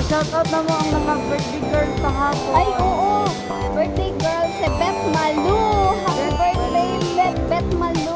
Shoutout na mo ang mga birthday girl kahapon. Ay, oo. Birthday girl si Beth Malu. Happy birthday, Beth Malu.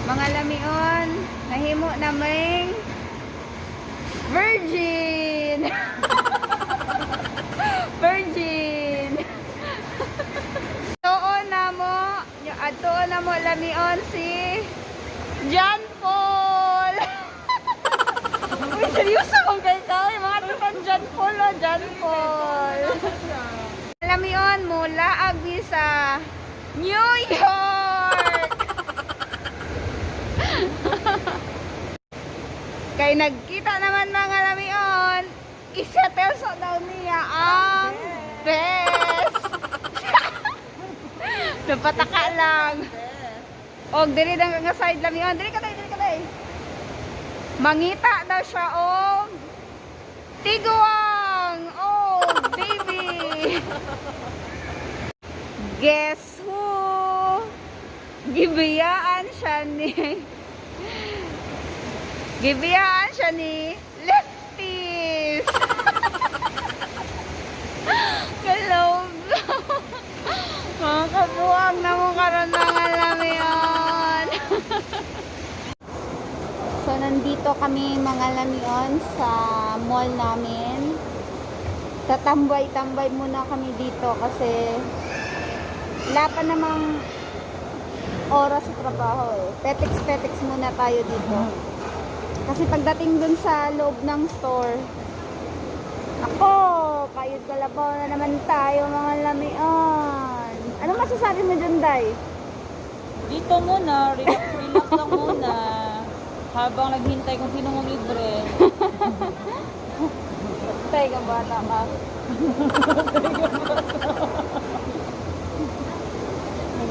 Mga lamion, nahimo naming virgin. Virgin. Tuon na mo lamion si John Paul. Uy, seryoso kung kayo mga tukang John Paul o John Paul. Lamion mula agi sa New York. Kay nagkita naman mga lamion, isa-telso daw niya ang best. Napataka lang. Og dili lang nga side lamion, dili ka tayo. Mangita daw siya og tiguang. Oh, baby. Guess who? Gibiyaan siya ni Lefties. Kalog. Mga kabuwag na mo karon mga lamion. So, nandito kami mga lamion sa mall namin. Tatambay-tambay muna kami dito kasi wala pa namang oras sa trabaho eh. Petex muna tayo dito. Kasi pagdating dun sa loob ng store, ako, kayod kalabaw na naman tayo mga lamion. Ano masasabi mo dun, Day? Dito muna, relax lang muna. Habang naghintay kung sino mong libre. Tay, kang bata ka.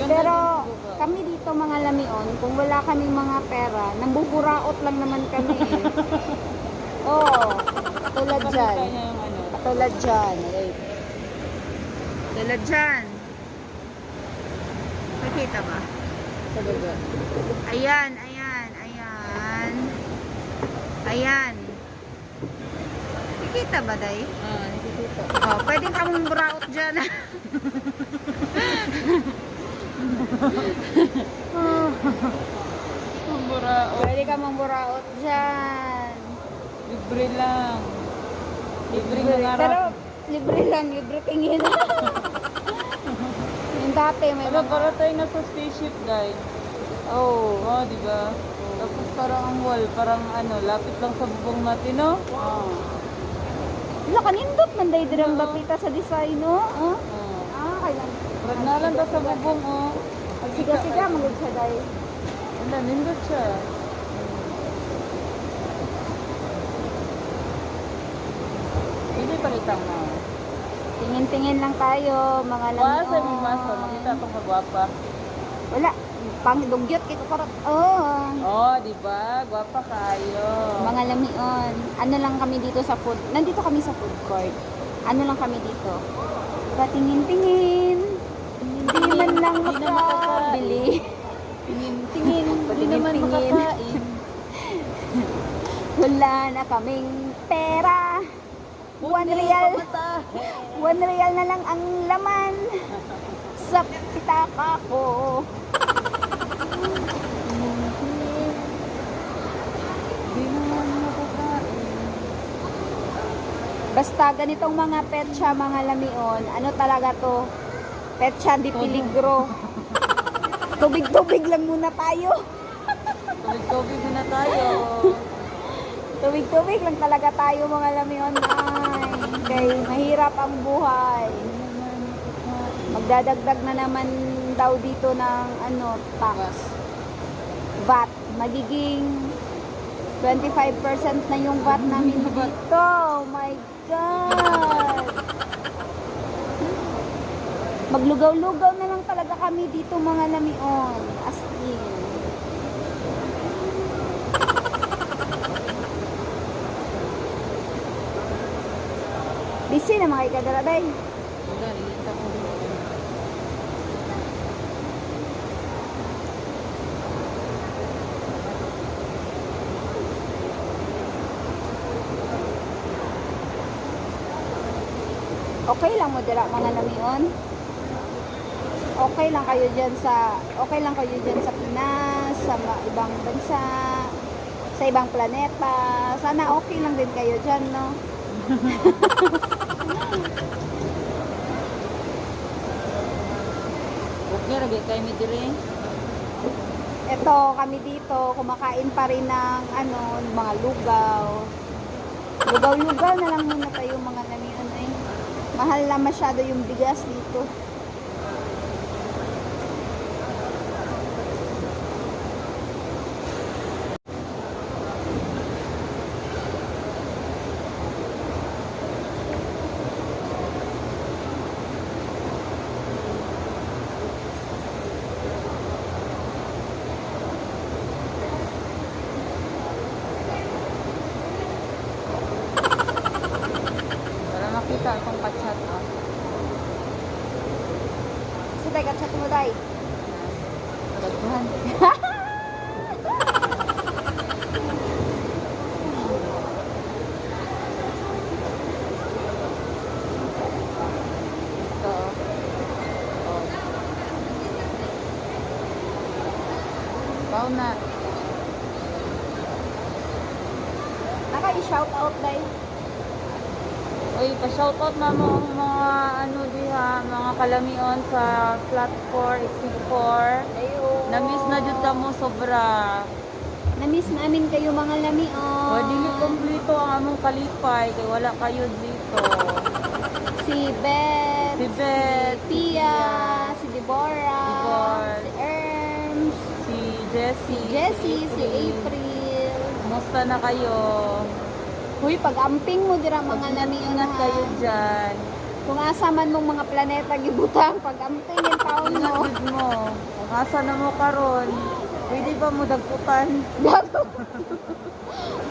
Pero kami dito mga lamion, kung wala kaming mga pera, nambuburaot lang naman kami. Oo, tulad dyan. Kanya yung ano. Tulad dyan. Wait. Tulad dyan. Nakita ba? Sa dugo. Ayan. Nakita ba, Day? Nakikita. Oh, pwedeng ka mong buraot dyan. Burao. Pwede ka mamburaot dyan. Libre lang. Libre nga Pero libre lang, libre tingin. Yung dati may Pero mga... para tayo nasa spaceship, guys. Oh. Oh, di ba? Tapos parang ang wall, parang ano, lapit lang sa bubong natin, no? Oh. Wala kanindot man day dirang lapita sa design, no? Oh? Oh. Kailan? Ragnalan ta sa bubong, oh. Siga-siga, magod siya day. Wala, nindot siya. Hindi palitang na. Tingin-tingin lang tayo, mga Wala sa lamion. mga maso, makita itong magwapa. Wala, pangdugyot kay kukurot. Oh. Oh, di ba? Gwapa kayo. Mga lamion. Ano lang kami dito sa food. Nandito kami sa food court. Ano lang kami dito. Patingin-tingin. Hindi man lang Hindi na makabili. Tingin, hindi naman Tingin-tingin. makakain. Wala na kaming pera. 1 real. 1 real na lang ang laman sa pitaka ko. Hindi naman makakain. Basta ganitong mga petsa, mga lamion, ano talaga to? Petsa di peligro. Tubig-tubig lang muna tayo. Tubig-tubig na tayo. Tubig-tubig lang talaga tayo mga lamion. Ay, kay mahirap ang buhay. Magdadagdag na naman daw dito ng ano, tax. VAT. Magiging 25% na yung VAT namin dito. Oh my God! Maglugaw-lugaw na lang talaga kami dito mga lamion. As in. Busy na mga ikadala day. Wala, nilita ko. Okay lang mo dira mga namion. Okay lang kayo diyan sa Pinas, sa ibang bansa, sa ibang planeta. Sana okay lang din kayo diyan, no? Okay, lagi kayo may dire. Ito kami dito, kumakain pa rin ng mga lugaw. Lugaw-lugaw na lang muna tayo mga namion eh. Mahal na masyado yung bigas dito. Para makita akong kachat. So, day, kachat mo, day. Daghan. Ito. Oh. Pao na. Naka-shout out, day. Uy, pa-shoutout na mo ang mga diha, mga kalamion sa flat 4, exit 4. Ayo. Na-miss na jud ka mo sobra. Na-miss namin kayo mga lamion. Wa dili kompleto ang among kalipay kay wala kayo dito. Si Beth, Si Beth, si Pia, si Deborah, Deborah, si Erms, Si si Jessie, Jessie, si April. Kumusta na kayo? Huy, pag-amping mo dira mga lamion Ingat ha. kayo dyan. Kung asa man mong mga planeta gibutang, pag-amping yung taon mo. Ingat gud mo. Kung asa na mo karon, pwede ba mo dagputan?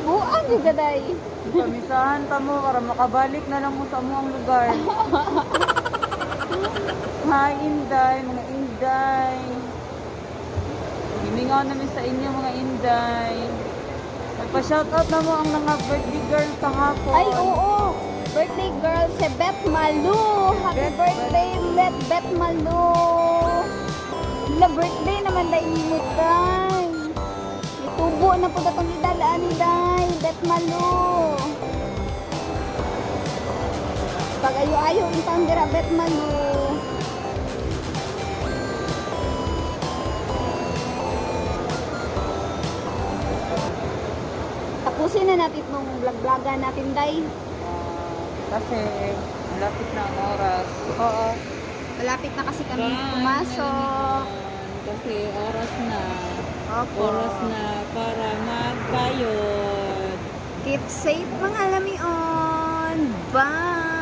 Buang yung gaday. Pamisahan ta mo para makabalik na lang mo sa among lugar. Hi, Inday, mga Inday. Himingaw namin sa inyo, mga Inday. Magpa-shoutout na mo ang mga birthday girl kahapon. Ay, oo. Birthday girl si Beth Malu. Happy Beth birthday, Beth Malu. Na birthday naman dahil ni mo, day. Itubo na po datong idalaan ni day. Beth Malu. Pag ayo-ayo, intang dira Beth Malu. Tapusin na natin itong vlog-vlogan natin, day. Kasi malapit na ang oras. Oo. Malapit na kasi kami pumasok. Kasi oras na. Opo. Oras na para magkayod. Keep safe mga lamion. Bye!